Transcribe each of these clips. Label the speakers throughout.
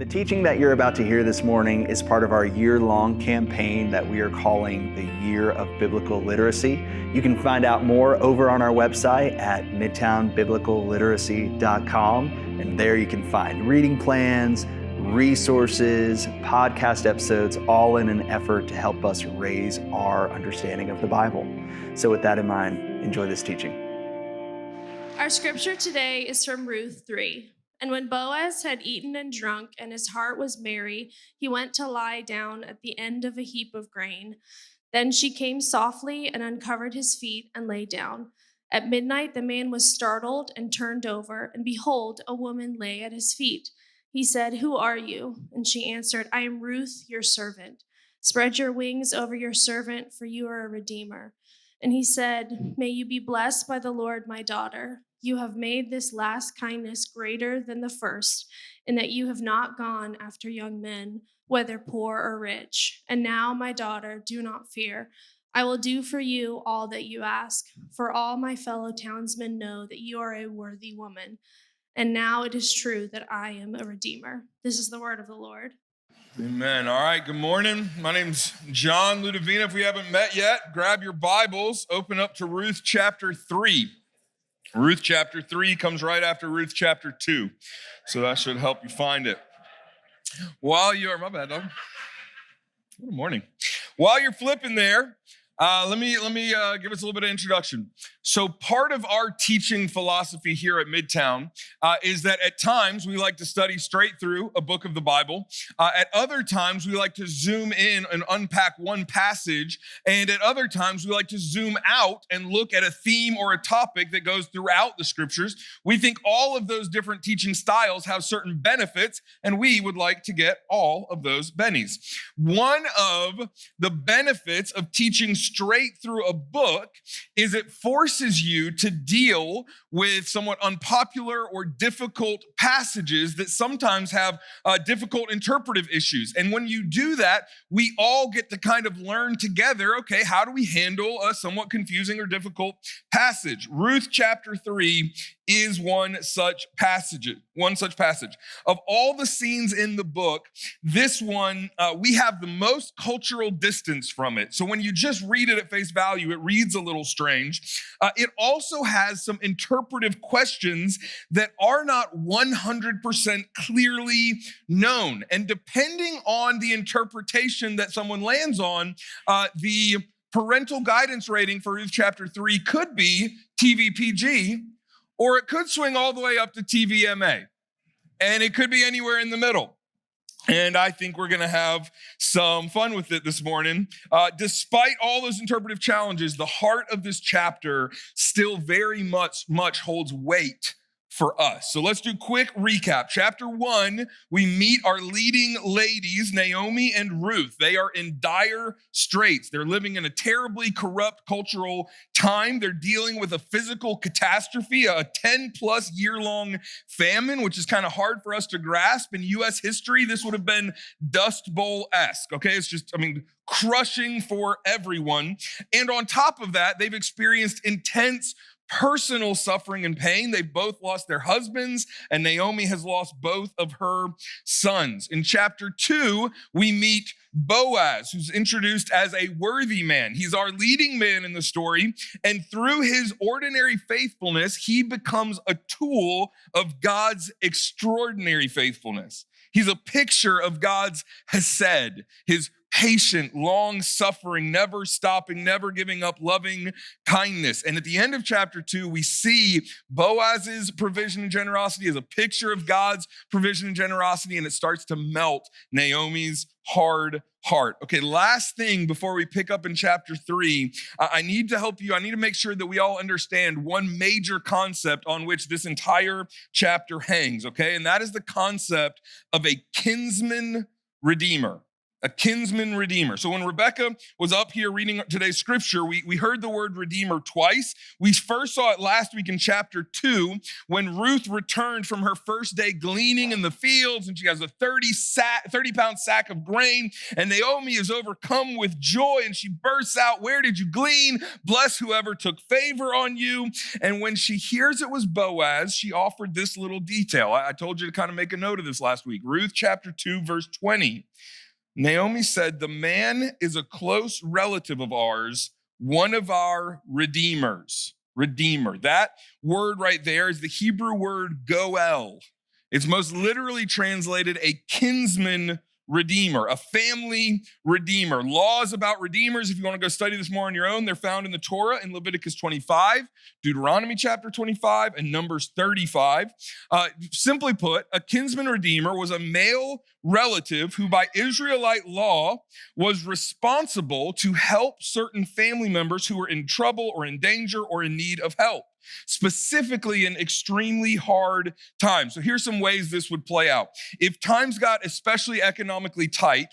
Speaker 1: The teaching that you're about to hear this morning is part of our year-long campaign that we are calling the Year of Biblical Literacy. You can find out more over on our website at midtownbiblicalliteracy.com, and there you can find reading plans, resources, podcast episodes, all in an effort to help us raise our understanding of the Bible. So with that in mind, enjoy this teaching.
Speaker 2: Our scripture today is from Ruth 3. And when Boaz had eaten and drunk, and his heart was merry, he went to lie down at the end of a heap of grain. Then she came softly and uncovered his feet and lay down. At midnight the man was startled and turned over, and behold, a woman lay at his feet. He said, "Who are you?" And she answered, "I am Ruth, your servant. Spread your wings over your servant, for you are a redeemer." And he said, "May you be blessed by the Lord, my daughter. You have made this last kindness greater than the first, in that you have not gone after young men, whether poor or rich. And now, my daughter, do not fear. I will do for you all that you ask, for all my fellow townsmen know that you are a worthy woman. And now it is true that I am a redeemer." This is the word of the Lord.
Speaker 3: Amen. All right, good morning. My name's John Ludovina. If we haven't met yet, grab your Bibles, open up to Ruth chapter 3. Ruth chapter 3 comes right after Ruth chapter 2. So that should help you find it. My bad, dog. Good morning. While you're flipping there, let me give us a little bit of introduction. So part of our teaching philosophy here at Midtown is that at times we like to study straight through a book of the Bible. At other times we like to zoom in and unpack one passage. And at other times we like to zoom out and look at a theme or a topic that goes throughout the scriptures. We think all of those different teaching styles have certain benefits, and we would like to get all of those bennies. One of the benefits of teaching straight through a book is it forces you to deal with somewhat unpopular or difficult passages that sometimes have difficult interpretive issues. And when you do that, we all get to kind of learn together, okay, how do we handle a somewhat confusing or difficult passage? Ruth chapter 3 is one such passage. Of all the scenes in the book, this one, we have the most cultural distance from it. So when you just read it at face value, it reads a little strange. It also has some interpretive questions that are not 100% clearly known. And depending on the interpretation that someone lands on, the parental guidance rating for Ruth chapter 3 could be TVPG, or it could swing all the way up to TVMA. And it could be anywhere in the middle. And I think we're going to have some fun with it this morning. Despite all those interpretive challenges, the heart of this chapter still very much holds weight for us. So let's do a quick recap. Chapter 1, we meet our leading ladies, Naomi and Ruth. They are in dire straits. They're living in a terribly corrupt cultural time. They're dealing with a physical catastrophe, a 10-plus year-long famine, which is kind of hard for us to grasp. In U.S. history, this would have been Dust Bowl-esque, okay? It's just, crushing for everyone. And on top of that, they've experienced intense personal suffering and pain. They both lost their husbands, and Naomi has lost both of her sons. In chapter 2, we meet Boaz, who's introduced as a worthy man. He's our leading man in the story, and through his ordinary faithfulness, he becomes a tool of God's extraordinary faithfulness. He's a picture of God's hesed, his patient, long-suffering, never stopping, never giving up, loving kindness. And at the end of chapter 2, we see Boaz's provision and generosity as a picture of God's provision and generosity, and it starts to melt Naomi's hard heart. Okay, last thing before we pick up in chapter 3, I need to help you. I need to make sure that we all understand one major concept on which this entire chapter hangs, okay? And that is the concept of a kinsman redeemer. A kinsman redeemer. So when Rebecca was up here reading today's scripture, we heard the word redeemer twice. We first saw it last week in chapter 2 when Ruth returned from her first day gleaning in the fields, and she has a 30-pound sack of grain, and Naomi is overcome with joy, and she bursts out, "Where did you glean? Bless whoever took favor on you." And when she hears it was Boaz, she offered this little detail. I told you to kind of make a note of this last week. Ruth chapter 2, verse 20. Naomi said, "The man is a close relative of ours, one of our redeemers." Redeemer. That word right there is the Hebrew word goel. It's most literally translated a kinsman redeemer, a family redeemer. Laws about redeemers, if you want to go study this more on your own, they're found in the Torah in Leviticus 25, Deuteronomy chapter 25, and Numbers 35. Simply put, a kinsman redeemer was a male relative who by Israelite law was responsible to help certain family members who were in trouble or in danger or in need of help, specifically in extremely hard times. So here's some ways this would play out. If times got especially economically tight,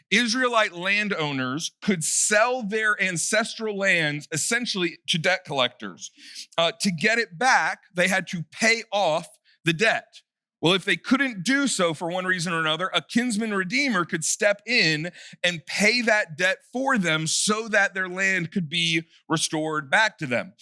Speaker 3: Israelite landowners could sell their ancestral lands essentially to debt collectors. To get it back, they had to pay off the debt. Well, if they couldn't do so for one reason or another, a kinsman redeemer could step in and pay that debt for them so that their land could be restored back to them.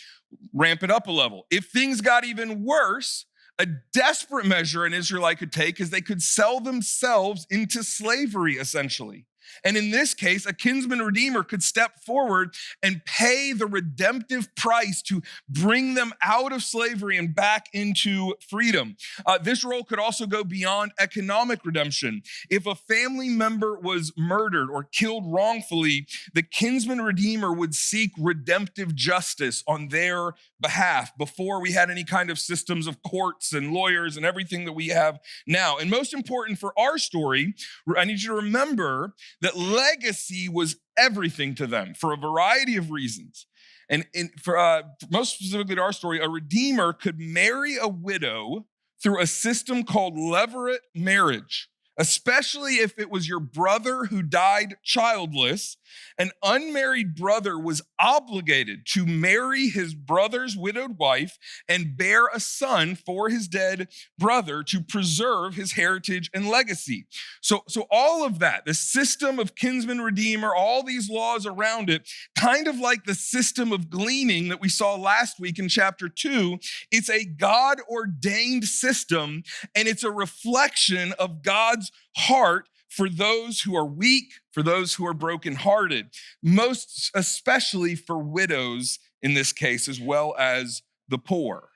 Speaker 3: Ramp it up a level. If things got even worse, a desperate measure an Israelite could take is they could sell themselves into slavery, essentially. And in this case, a kinsman redeemer could step forward and pay the redemptive price to bring them out of slavery and back into freedom. This role could also go beyond economic redemption. If a family member was murdered or killed wrongfully, the kinsman redeemer would seek redemptive justice on their behalf before we had any kind of systems of courts and lawyers and everything that we have now. And most important for our story, I need you to remember that legacy was everything to them for a variety of reasons. And for most specifically to our story, a redeemer could marry a widow through a system called levirate marriage, especially if it was your brother who died childless. An unmarried brother was obligated to marry his brother's widowed wife and bear a son for his dead brother to preserve his heritage and legacy. So all of that, the system of kinsman redeemer, all these laws around it, kind of like the system of gleaning that we saw last week in chapter 2, it's a God-ordained system, and it's a reflection of God's heart for those who are weak, for those who are brokenhearted, most especially for widows in this case, as well as the poor.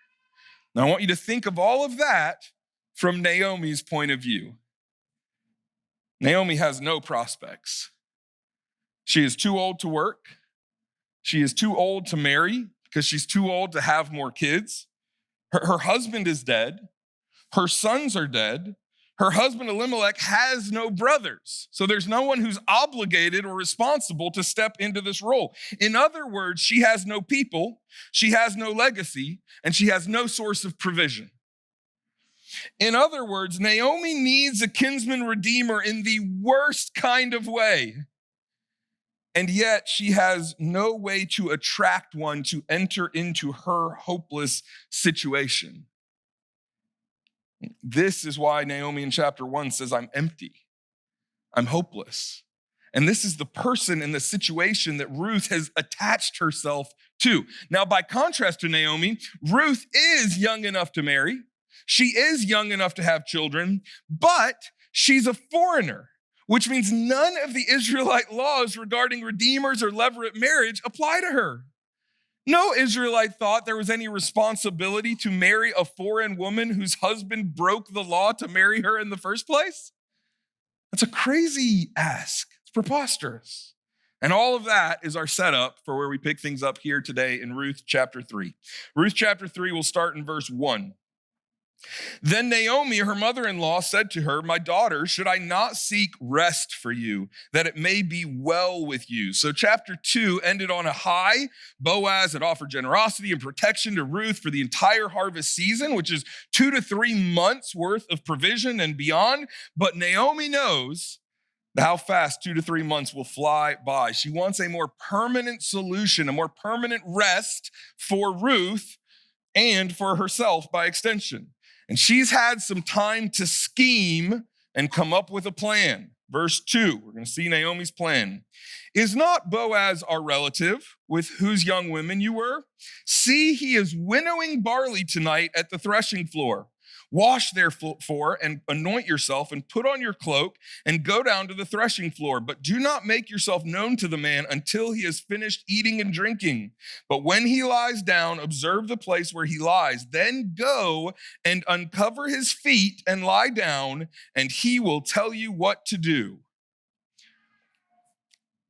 Speaker 3: Now, I want you to think of all of that from Naomi's point of view. Naomi has no prospects. She is too old to work. She is too old to marry because she's too old to have more kids. Her husband is dead. Her sons are dead. Her husband Elimelech has no brothers. So there's no one who's obligated or responsible to step into this role. In other words, she has no people, she has no legacy, and she has no source of provision. In other words, Naomi needs a kinsman redeemer in the worst kind of way. And yet she has no way to attract one to enter into her hopeless situation. This is why Naomi in chapter 1 says, "I'm empty. I'm hopeless." And this is the person in the situation that Ruth has attached herself to. Now, by contrast to Naomi, Ruth is young enough to marry. She is young enough to have children, but she's a foreigner, which means none of the Israelite laws regarding redeemers or levirate marriage apply to her. No Israelite thought there was any responsibility to marry a foreign woman whose husband broke the law to marry her in the first place. That's a crazy ask. It's preposterous. And all of that is our setup for where we pick things up here today in Ruth chapter 3. Ruth chapter 3 will start in verse 1. Then Naomi, her mother-in-law, said to her, "My daughter, should I not seek rest for you, that it may be well with you?" So chapter 2 ended on a high. Boaz had offered generosity and protection to Ruth for the entire harvest season, which is 2 to 3 months worth of provision and beyond. But Naomi knows How fast 2 to 3 months will fly by. She wants a more permanent solution, a more permanent rest for Ruth and for herself by extension. And she's had some time to scheme and come up with a plan. Verse 2, we're going to see Naomi's plan. Is not Boaz our relative, with whose young women you were? See, he is winnowing barley tonight at the threshing floor. Wash therefore and anoint yourself and put on your cloak and go down to the threshing floor. But do not make yourself known to the man until he has finished eating and drinking. But when he lies down, observe the place where he lies. Then go and uncover his feet and lie down, and he will tell you what to do.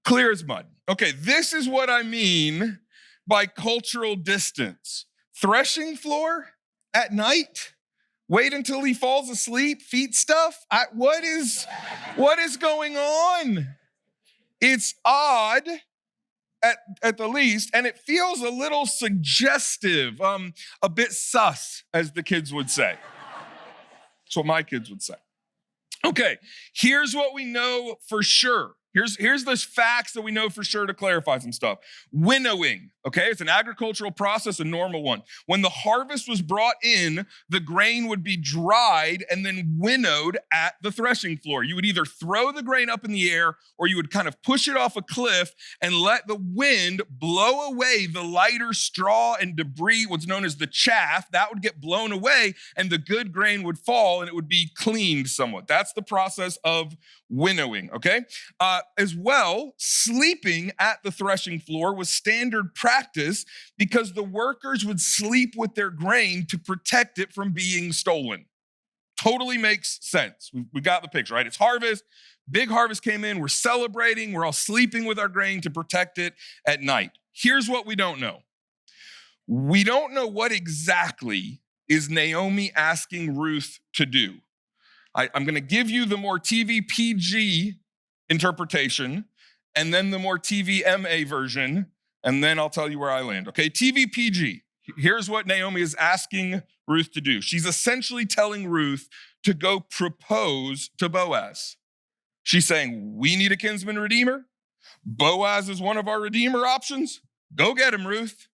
Speaker 3: Clear as mud. Okay, this is what I mean by cultural distance. Threshing floor at night? Wait until he falls asleep, feet stuff? What is going on? It's odd at the least, and it feels a little suggestive, a bit sus, as the kids would say. That's what my kids would say. Okay, here's what we know for sure. Here's the facts that we know for sure to clarify some stuff. Winnowing, okay? It's an agricultural process, a normal one. When the harvest was brought in, the grain would be dried and then winnowed at the threshing floor. You would either throw the grain up in the air or you would kind of push it off a cliff and let the wind blow away the lighter straw and debris, what's known as the chaff. That would get blown away and the good grain would fall and it would be cleaned somewhat. That's the process of winnowing, okay? As well, sleeping at the threshing floor was standard practice because the workers would sleep with their grain to protect it from being stolen. Totally makes sense. We got the picture, right? It's harvest. Big harvest came in. We're celebrating. We're all sleeping with our grain to protect it at night. Here's what we don't know. We don't know what exactly is Naomi asking Ruth to do. I'm going to give you the more TV PG interpretation and then the more TV MA version, and then I'll tell you where I land. Okay, TV PG. Here's what Naomi is asking Ruth to do. She's essentially telling Ruth to go propose to Boaz. She's saying, we need a kinsman redeemer. Boaz is one of our redeemer options. Go get him, Ruth.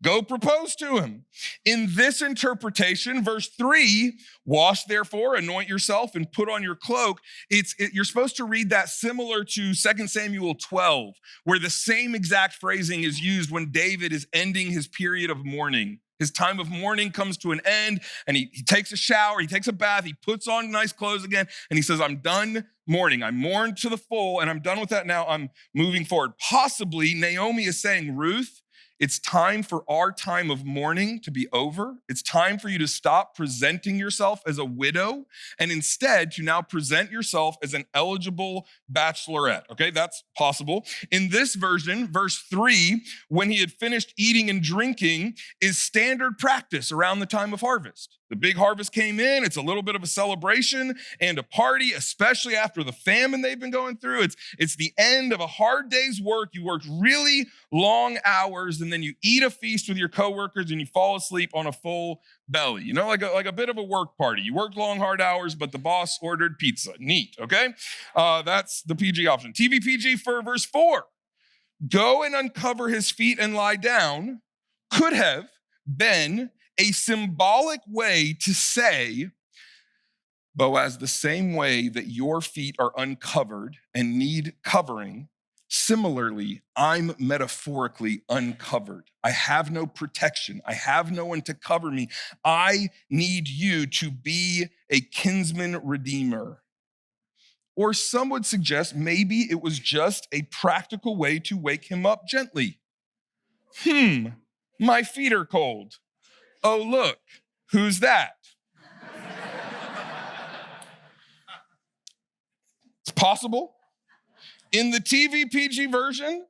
Speaker 3: Go propose to him. In this interpretation, verse 3, wash therefore, anoint yourself, and put on your cloak. You're supposed to read that similar to 2 Samuel 12, where the same exact phrasing is used when David is ending his period of mourning. His time of mourning comes to an end, and he takes a shower, he takes a bath, he puts on nice clothes again, and he says, I'm done mourning. I mourned to the full, and I'm done with that now. I'm moving forward. Possibly, Naomi is saying, Ruth, it's time for our time of mourning to be over. It's time for you to stop presenting yourself as a widow and instead to now present yourself as an eligible bachelorette. Okay, that's possible. In this version, verse 3, when he had finished eating and drinking, is standard practice around the time of harvest. The big harvest came in. It's a little bit of a celebration and a party, especially after the famine they've been going through. It's the end of a hard day's work. You worked really long hours, and then you eat a feast with your coworkers and you fall asleep on a full belly. You know, like a bit of a work party. You worked long, hard hours, but the boss ordered pizza. Neat, okay? That's the PG option. TV PG for verse 4. Go and uncover his feet and lie down could have been a symbolic way to say, Boaz, the same way that your feet are uncovered and need covering, similarly, I'm metaphorically uncovered. I have no protection. I have no one to cover me. I need you to be a kinsman redeemer. Or some would suggest maybe it was just a practical way to wake him up gently. My feet are cold. Oh, look, who's that? It's possible. In the TV PG version,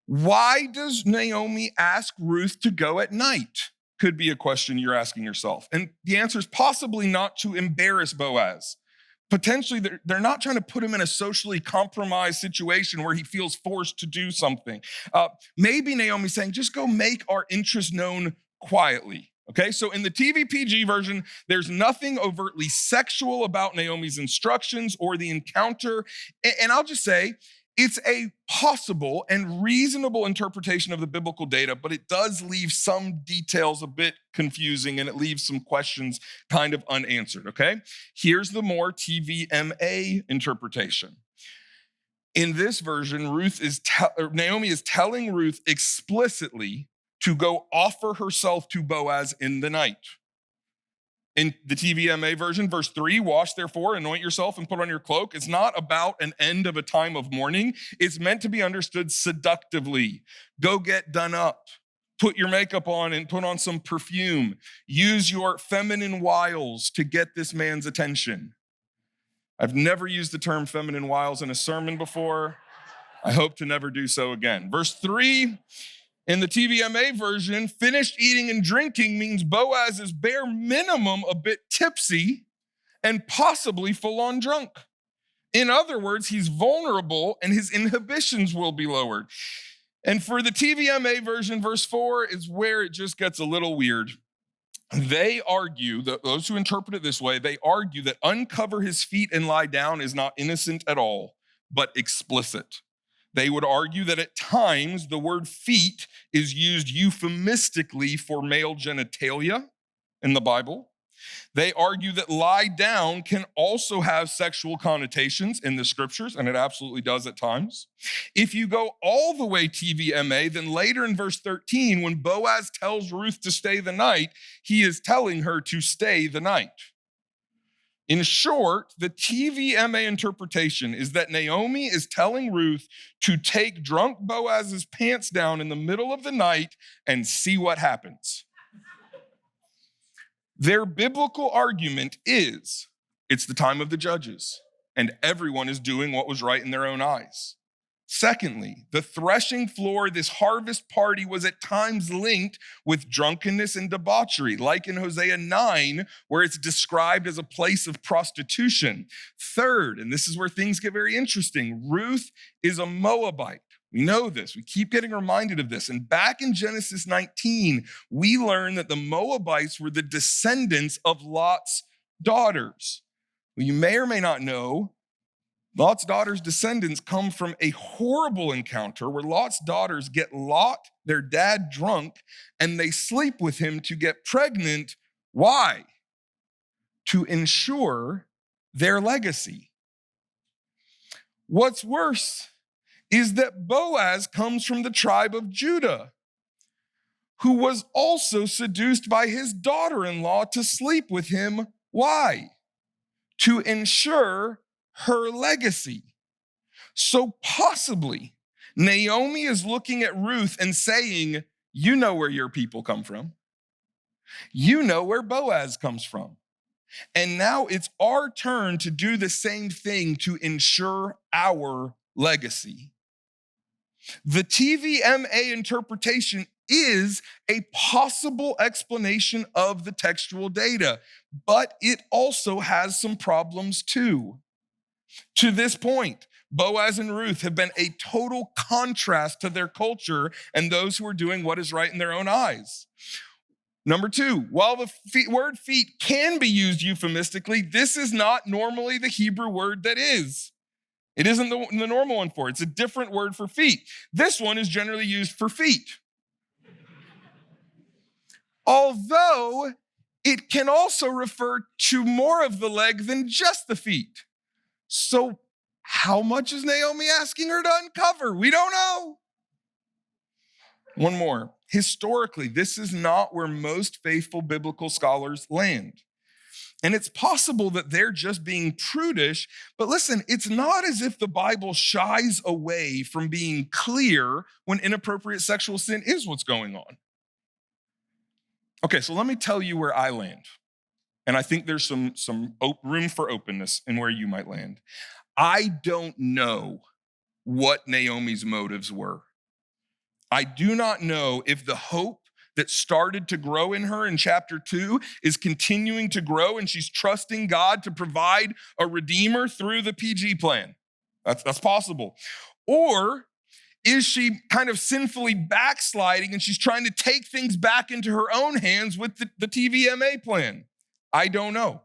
Speaker 3: why does Naomi ask Ruth to go at night? Could be a question you're asking yourself. And the answer is possibly not to embarrass Boaz. Potentially, they're not trying to put him in a socially compromised situation where he feels forced to do something. Maybe Naomi's saying, just go make our interest known quietly. Okay, so in the TV PG version, there's nothing overtly sexual about Naomi's instructions or the encounter. And I'll just say, it's a possible and reasonable interpretation of the biblical data, but it does leave some details a bit confusing and it leaves some questions kind of unanswered, okay? Here's the more TVMA interpretation. In this version, Naomi is telling Ruth explicitly to go offer herself to Boaz in the night. In the TVMA version, verse 3, wash therefore, anoint yourself and put on your cloak. It's not about an end of a time of mourning. It's meant to be understood seductively. Go get done up. Put your makeup on and put on some perfume. Use your feminine wiles to get this man's attention. I've never used the term feminine wiles in a sermon before. I hope to never do so again. Verse 3, in the TVMA version, finished eating and drinking means Boaz is bare minimum a bit tipsy and possibly full on drunk. In other words, he's vulnerable and his inhibitions will be lowered. And for the TVMA version, verse 4 is where it just gets a little weird. They argue, those who interpret it this way, they argue that uncover his feet and lie down is not innocent at all, but explicit. They would argue that at times the word feet is used euphemistically for male genitalia in the Bible. They argue that lie down can also have sexual connotations in the scriptures, and it absolutely does at times. If you go all the way TVMA, then later in verse 13, when Boaz tells Ruth to stay the night, he is telling her to stay the night. In short, the TVMA interpretation is that Naomi is telling Ruth to take drunk Boaz's pants down in the middle of the night and see what happens. Their biblical argument is it's the time of the judges and everyone is doing what was right in their own eyes. Secondly, the threshing floor, this harvest party, was at times linked with drunkenness and debauchery, like in Hosea 9, where it's described as a place of prostitution. Third, and this is where things get very interesting, Ruth is a Moabite. We know this. We keep getting reminded of this. And back in Genesis 19, we learn that the Moabites were the descendants of Lot's daughters. Well, you may or may not know, Lot's daughters' descendants come from a horrible encounter where Lot's daughters get Lot, their dad, drunk, and they sleep with him to get pregnant. Why? To ensure their legacy. What's worse is that Boaz comes from the tribe of Judah, who was also seduced by his daughter-in-law to sleep with him. Why? To ensure her legacy. So possibly Naomi is looking at Ruth and saying, you know where your people come from. You know where Boaz comes from. And now it's our turn to do the same thing to ensure our legacy. The TVMA interpretation is a possible explanation of the textual data, but it also has some problems too. To this point, Boaz and Ruth have been a total contrast to their culture and those who are doing what is right in their own eyes. Number two, while the word feet can be used euphemistically, this is not normally the Hebrew word that is. It isn't the normal one for it. It's a different word for feet. This one is generally used for feet. Although it can also refer to more of the leg than just the feet. So how much is Naomi asking her to uncover? We don't know. One more. Historically, this is not where most faithful biblical scholars land. And it's possible that they're just being prudish, but listen, it's not as if the Bible shies away from being clear when inappropriate sexual sin is what's going on. Okay, so let me tell you where I land. And I think there's some room for openness in where you might land. I don't know what Naomi's motives were. I do not know if the hope that started to grow in her in chapter 2 is continuing to grow and she's trusting God to provide a redeemer through the PG plan. That's possible. Or Is she kind of sinfully backsliding and she's trying to take things back into her own hands with the TVMA plan? I don't know.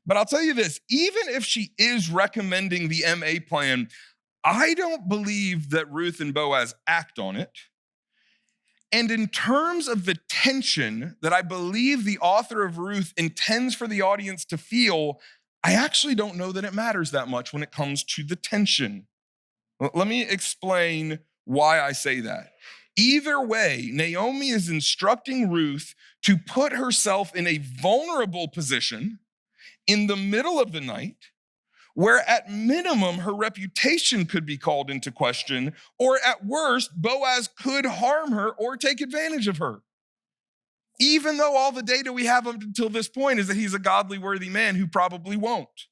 Speaker 3: But I'll tell you this, even if she is recommending the MA plan, I don't believe that Ruth and Boaz act on it. And in terms of the tension that I believe the author of Ruth intends for the audience to feel, I actually don't know that it matters that much when it comes to the tension. Let me explain why I say that. Either way, Naomi is instructing Ruth to put herself in a vulnerable position in the middle of the night, where at minimum her reputation could be called into question, or at worst, Boaz could harm her or take advantage of her. Even though all the data we have up until this point is that he's a godly, worthy man who probably won't.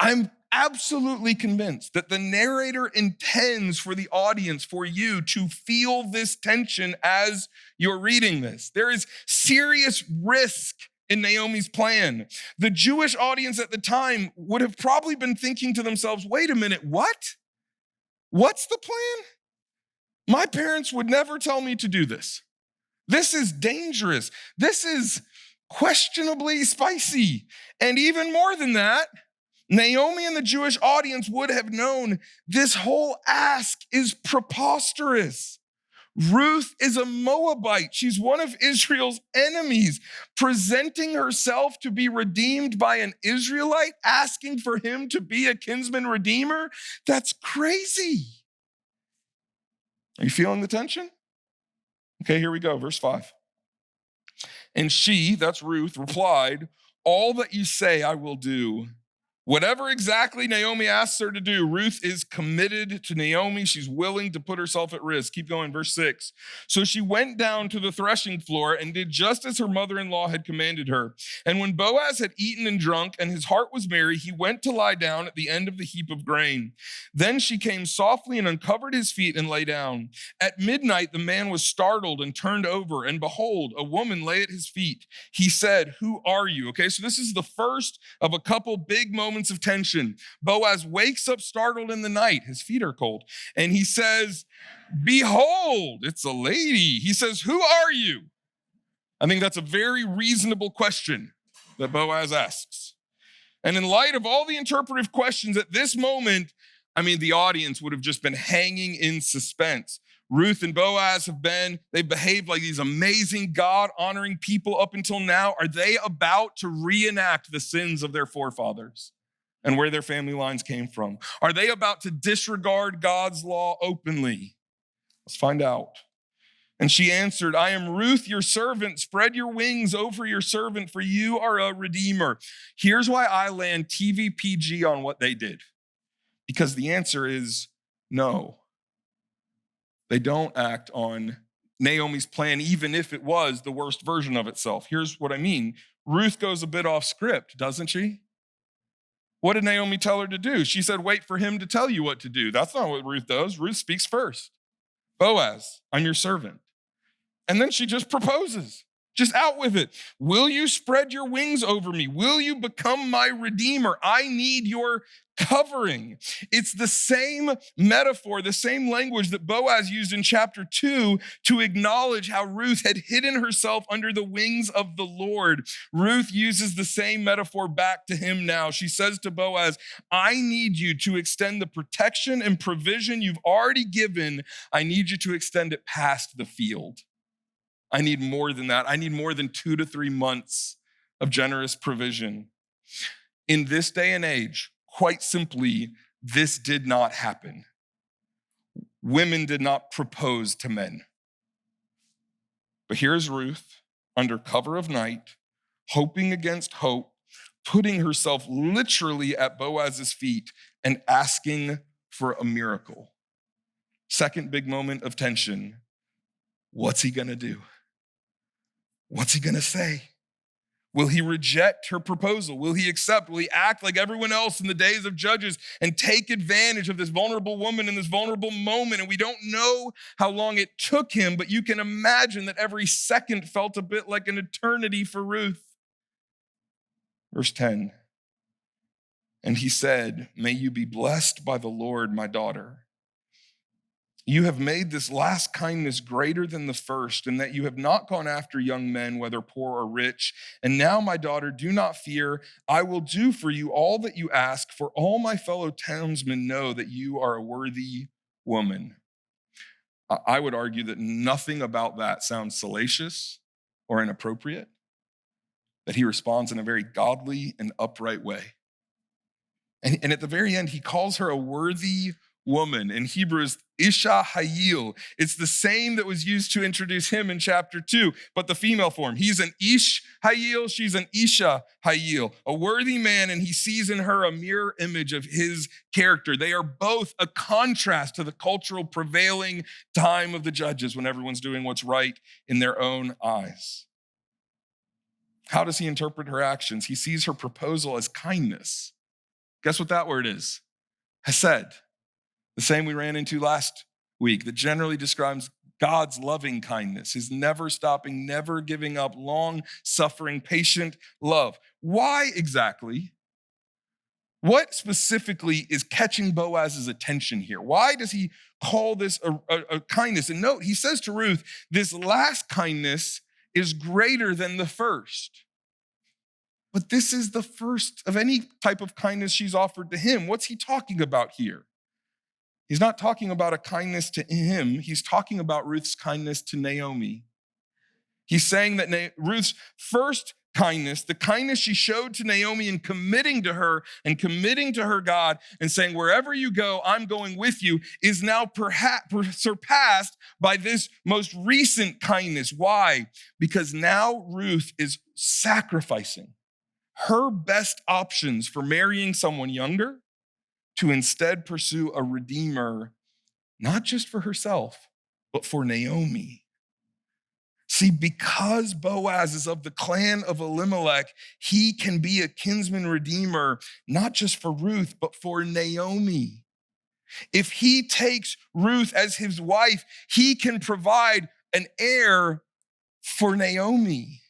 Speaker 3: I'm absolutely convinced that the narrator intends for the audience, for you to feel this tension as you're reading this. There is serious risk in Naomi's plan. The Jewish audience at the time would have probably been thinking to themselves, wait a minute, what? What's the plan? My parents would never tell me to do this. This is dangerous. This is questionably spicy. And even more than that, Naomi and the Jewish audience would have known this whole ask is preposterous. Ruth is a Moabite. She's one of Israel's enemies, presenting herself to be redeemed by an Israelite, asking for him to be a kinsman redeemer. That's crazy. Are you feeling the tension? Okay, here we go, verse 5. And she, that's Ruth, replied, all that you say I will do. Whatever exactly Naomi asks her to do, Ruth is committed to Naomi. She's willing to put herself at risk. Keep going, verse 6. So she went down to the threshing floor and did just as her mother-in-law had commanded her. And when Boaz had eaten and drunk and his heart was merry, he went to lie down at the end of the heap of grain. Then she came softly and uncovered his feet and lay down. At midnight, the man was startled and turned over, and behold, a woman lay at his feet. He said, who are you? Okay, so this is the first of a couple big moments of tension. Boaz wakes up startled in the night. His feet are cold. And he says, behold, it's a lady. He says, who are you? I think that's a very reasonable question that Boaz asks. And in light of all the interpretive questions at this moment, the audience would have just been hanging in suspense. Ruth and Boaz they've behaved like these amazing God-honoring people up until now. Are they about to reenact the sins of their forefathers and where their family lines came from? Are they about to disregard God's law openly? Let's find out. And she answered, I am Ruth, your servant. Spread your wings over your servant, for you are a redeemer. Here's why I land TVPG on what they did. Because the answer is no. They don't act on Naomi's plan, even if it was the worst version of itself. Here's what I mean. Ruth goes a bit off script, doesn't she? What did Naomi tell her to do? She said, wait for him to tell you what to do. That's not what Ruth does. Ruth speaks first. Boaz, I'm your servant. And then she just proposes. Just out with it. Will you spread your wings over me? Will you become my redeemer? I need your covering. It's the same metaphor, the same language that Boaz used in chapter 2 to acknowledge how Ruth had hidden herself under the wings of the Lord. Ruth uses the same metaphor back to him now. She says to Boaz, I need you to extend the protection and provision you've already given. I need you to extend it past the field. I need more than that. I need more than 2 to 3 months of generous provision. In this day and age, quite simply, this did not happen. Women did not propose to men. But here's Ruth, under cover of night, hoping against hope, putting herself literally at Boaz's feet and asking for a miracle. Second big moment of tension. What's he gonna do? What's he gonna say? Will he reject her proposal? Will he accept? Will he act like everyone else in the days of Judges and take advantage of this vulnerable woman in this vulnerable moment? And we don't know how long it took him, but you can imagine that every second felt a bit like an eternity for Ruth. Verse 10, and he said, may you be blessed by the Lord, my daughter. You have made this last kindness greater than the first, and that you have not gone after young men, whether poor or rich. And now, my daughter, do not fear. I will do for you all that you ask, for all my fellow townsmen know that you are a worthy woman. I would argue that nothing about that sounds salacious or inappropriate, that he responds in a very godly and upright way. And at the very end, he calls her a worthy woman. In Hebrew, is Isha Hayil. It's the same that was used to introduce him in chapter 2, but the female form. He's an Ish Hayil, she's an Isha Hayil, a worthy man, and he sees in her a mirror image of his character. They are both a contrast to the cultural prevailing time of the judges when everyone's doing what's right in their own eyes. How does he interpret her actions? He sees her proposal as kindness. Guess what that word is? Hesed. The same we ran into last week that generally describes God's loving kindness, his never stopping, never giving up, long suffering, patient love. Why exactly? What specifically is catching Boaz's attention here? Why does he call this a kindness? And note, he says to Ruth, this last kindness is greater than the first. But this is the first of any type of kindness she's offered to him. What's he talking about here? He's not talking about a kindness to him. He's talking about Ruth's kindness to Naomi. He's saying that Ruth's first kindness, the kindness she showed to Naomi in committing to her and committing to her God and saying, wherever you go, I'm going with you, is now perhaps surpassed by this most recent kindness. Why? Because now Ruth is sacrificing her best options for marrying someone younger to instead pursue a redeemer, not just for herself, but for Naomi. See, because Boaz is of the clan of Elimelech, he can be a kinsman redeemer, not just for Ruth, but for Naomi. If he takes Ruth as his wife, he can provide an heir for Naomi.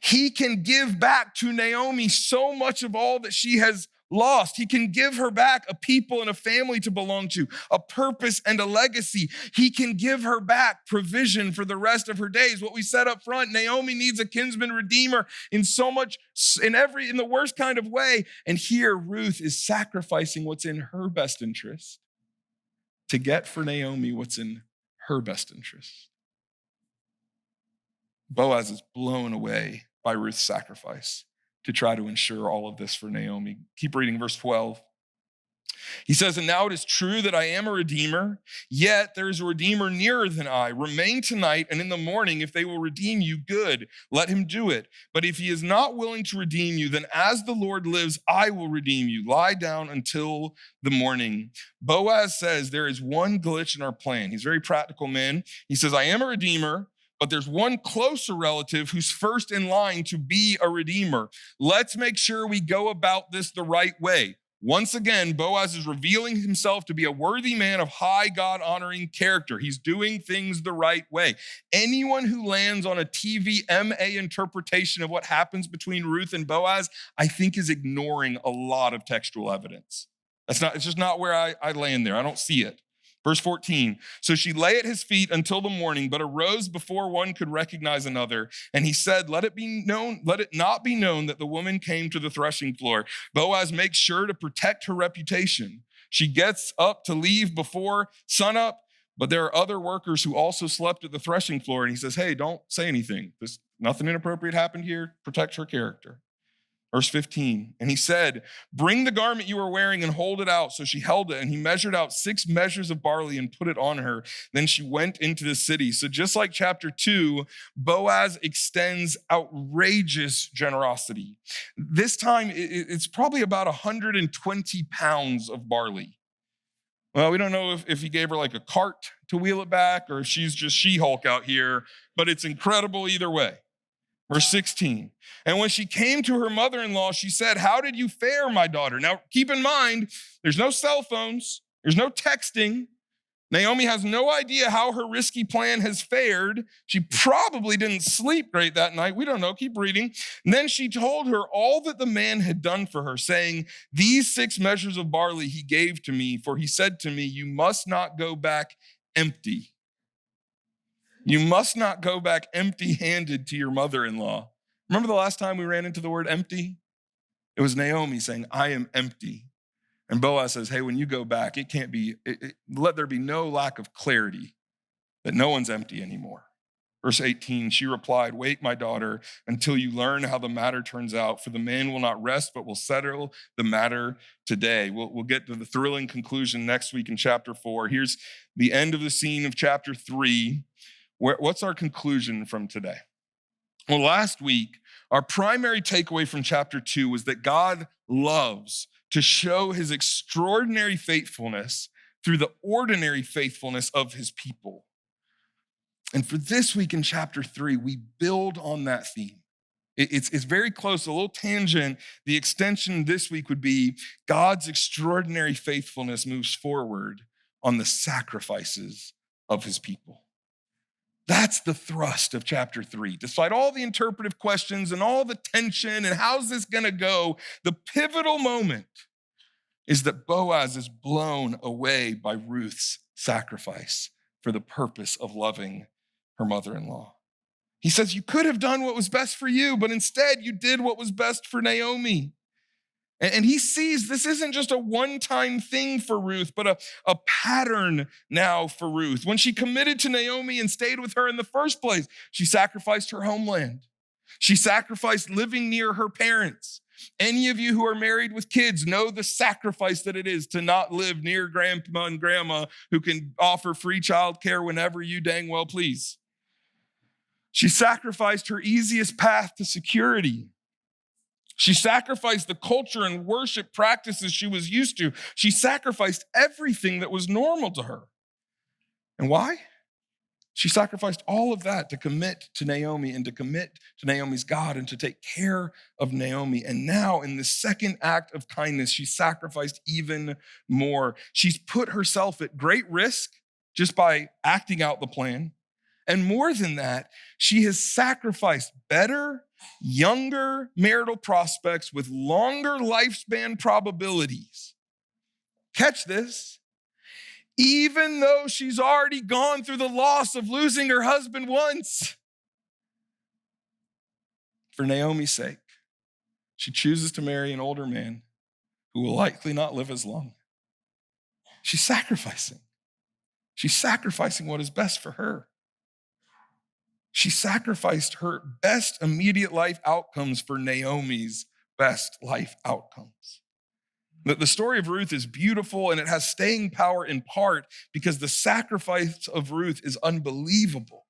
Speaker 3: He can give back to Naomi so much of all that she has lost. He can give her back a people and a family to belong to, a purpose and a legacy. He can give her back provision for the rest of her days. What we said up front, Naomi needs a kinsman redeemer in the worst kind of way. And here Ruth is sacrificing what's in her best interest to get for Naomi what's in her best interest. Boaz is blown away by Ruth's sacrifice to try to ensure all of this for Naomi. Keep reading verse 12. He says, and now it is true that I am a redeemer, yet there is a redeemer nearer than I. Remain tonight, and in the morning, if they will redeem you, good, let him do it. But if he is not willing to redeem you, then as the Lord lives, I will redeem you. Lie down until the morning. Boaz says there is one glitch in our plan. He's a very practical man. He says, I am a redeemer, but there's one closer relative who's first in line to be a redeemer. Let's make sure we go about this the right way. Once again, Boaz is revealing himself to be a worthy man of high God-honoring character. He's doing things the right way. Anyone who lands on a TVMA interpretation of what happens between Ruth and Boaz, I think is ignoring a lot of textual evidence. It's just not where I land there. I don't see it. Verse 14, so she lay at his feet until the morning, but arose before one could recognize another. And he said, let it not be known that the woman came to the threshing floor. Boaz makes sure to protect her reputation. She gets up to leave before sunup, but there are other workers who also slept at the threshing floor. And he says, hey, don't say anything. Nothing inappropriate happened here. Protect her character. Verse 15, and he said, bring the garment you are wearing and hold it out. So she held it, and he measured out 6 measures of barley and put it on her. Then she went into the city. So just like chapter 2, Boaz extends outrageous generosity. This time, it's probably about 120 pounds of barley. Well, we don't know if he gave her like a cart to wheel it back or if she's just She-Hulk out here, but it's incredible either way. Verse 16, and when she came to her mother-in-law, she said, how did you fare, my daughter? Now, keep in mind, there's no cell phones. There's no texting. Naomi has no idea how her risky plan has fared. She probably didn't sleep great that night. We don't know. Keep reading. And then she told her all that the man had done for her, saying, these 6 measures of barley he gave to me, for he said to me, you must not go back empty. You must not go back empty-handed to your mother-in-law. Remember the last time we ran into the word empty? It was Naomi saying, I am empty. And Boaz says, hey, when you go back, it can't be, let there be no lack of clarity that no one's empty anymore. Verse 18, she replied, wait, my daughter, until you learn how the matter turns out, for the man will not rest, but will settle the matter today. We'll get to the thrilling conclusion next week in chapter 4. Here's the end of the scene of chapter 3. What's our conclusion from today? Well, last week, our primary takeaway from chapter 2 was that God loves to show his extraordinary faithfulness through the ordinary faithfulness of his people. And for this week in chapter 3, we build on that theme. It's very close, a little tangent. The extension this week would be God's extraordinary faithfulness moves forward on the sacrifices of his people. That's the thrust of chapter 3. Despite all the interpretive questions and all the tension and how's this going to go, the pivotal moment is that Boaz is blown away by Ruth's sacrifice for the purpose of loving her mother-in-law. He says, you could have done what was best for you, but instead you did what was best for Naomi. And he sees this isn't just a one-time thing for Ruth, but a pattern now for Ruth. When she committed to Naomi and stayed with her in the first place, she sacrificed her homeland. She sacrificed living near her parents. Any of you who are married with kids know the sacrifice that it is to not live near grandpa and grandma who can offer free childcare whenever you dang well please. She sacrificed her easiest path to security. She sacrificed the culture and worship practices she was used to. She sacrificed everything that was normal to her. And why? She sacrificed all of that to commit to Naomi and to commit to Naomi's God and to take care of Naomi. And now in the second act of kindness, she sacrificed even more. She's put herself at great risk just by acting out the plan. And more than that, she has sacrificed better, younger marital prospects with longer lifespan probabilities. Catch this. Even though she's already gone through the loss of losing her husband once. For Naomi's sake, she chooses to marry an older man who will likely not live as long. She's sacrificing. She's sacrificing what is best for her. She sacrificed her best immediate life outcomes for Naomi's best life outcomes. The story of Ruth is beautiful and it has staying power in part because the sacrifice of Ruth is unbelievable.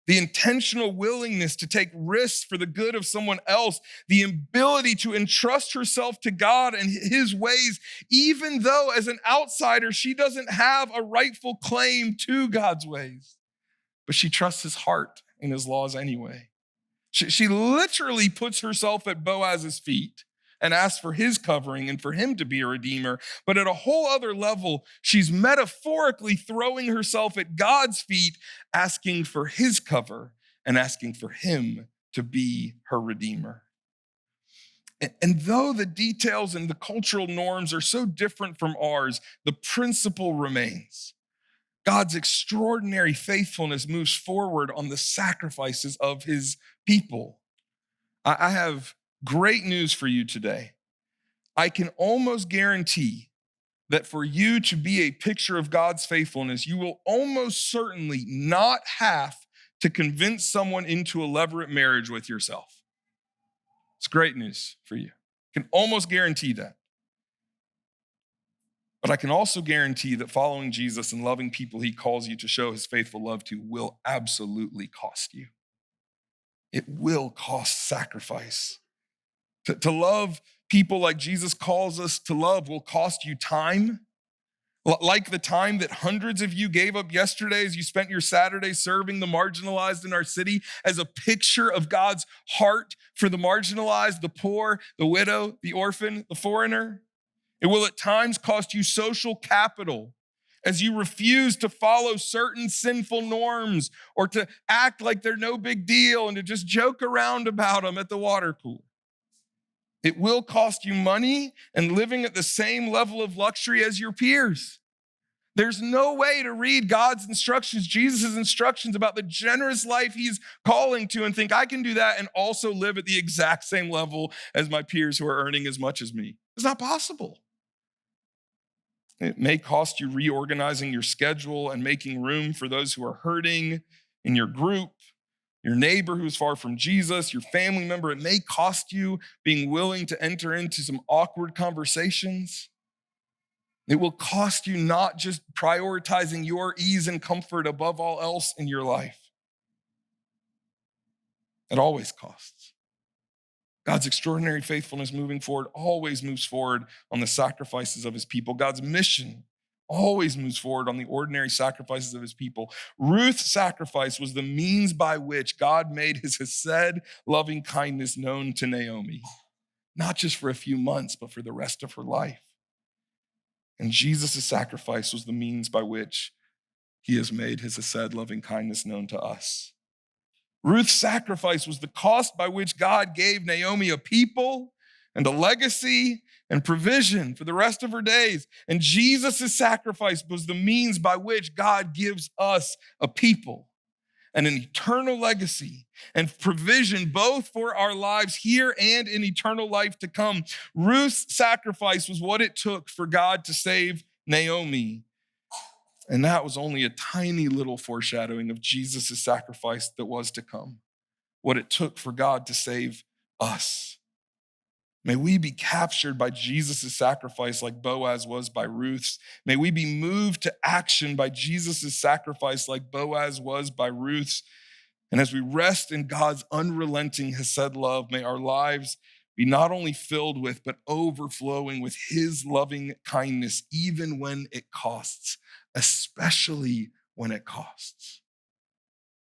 Speaker 3: The intentional willingness to take risks for the good of someone else, the ability to entrust herself to God and his ways, even though as an outsider, she doesn't have a rightful claim to God's ways. But she trusts his heart and his laws anyway. She literally puts herself at Boaz's feet and asks for his covering and for him to be a redeemer. But at a whole other level, she's metaphorically throwing herself at God's feet, asking for his cover and asking for him to be her redeemer. And though the details and the cultural norms are so different from ours, the principle remains. God's extraordinary faithfulness moves forward on the sacrifices of his people. I have great news for you today. I can almost guarantee that for you to be a picture of God's faithfulness, you will almost certainly not have to convince someone into a levirate marriage with yourself. It's great news for you. I can almost guarantee that. But I can also guarantee that following Jesus and loving people he calls you to show his faithful love to will absolutely cost you. It will cost sacrifice. To love people like Jesus calls us to love will cost you time. Like the time that hundreds of you gave up yesterday as you spent your Saturday serving the marginalized in our city as a picture of God's heart for the marginalized, the poor, the widow, the orphan, the foreigner. It will at times cost you social capital as you refuse to follow certain sinful norms or to act like they're no big deal and to just joke around about them at the water cooler. It will cost you money and living at the same level of luxury as your peers. There's no way to read God's instructions, Jesus' instructions about the generous life he's calling to and think I can do that and also live at the exact same level as my peers who are earning as much as me. It's not possible. It may cost you reorganizing your schedule and making room for those who are hurting in your group, your neighbor who's far from Jesus, your family member. It may cost you being willing to enter into some awkward conversations. It will cost you not just prioritizing your ease and comfort above all else in your life. It always costs. God's extraordinary faithfulness moving forward always moves forward on the sacrifices of his people. God's mission always moves forward on the ordinary sacrifices of his people. Ruth's sacrifice was the means by which God made his hesed, loving kindness known to Naomi, not just for a few months, but for the rest of her life. And Jesus' sacrifice was the means by which he has made his hesed, loving kindness known to us. Ruth's sacrifice was the cost by which God gave Naomi a people and a legacy and provision for the rest of her days. And Jesus' sacrifice was the means by which God gives us a people and an eternal legacy and provision both for our lives here and in eternal life to come. Ruth's sacrifice was what it took for God to save Naomi. And that was only a tiny little foreshadowing of Jesus' sacrifice that was to come, what it took for God to save us. May we be captured by Jesus' sacrifice like Boaz was by Ruth's. May we be moved to action by Jesus' sacrifice like Boaz was by Ruth's. And as we rest in God's unrelenting hesed love, may our lives be not only filled with, but overflowing with his loving kindness, even when it costs, especially when it costs.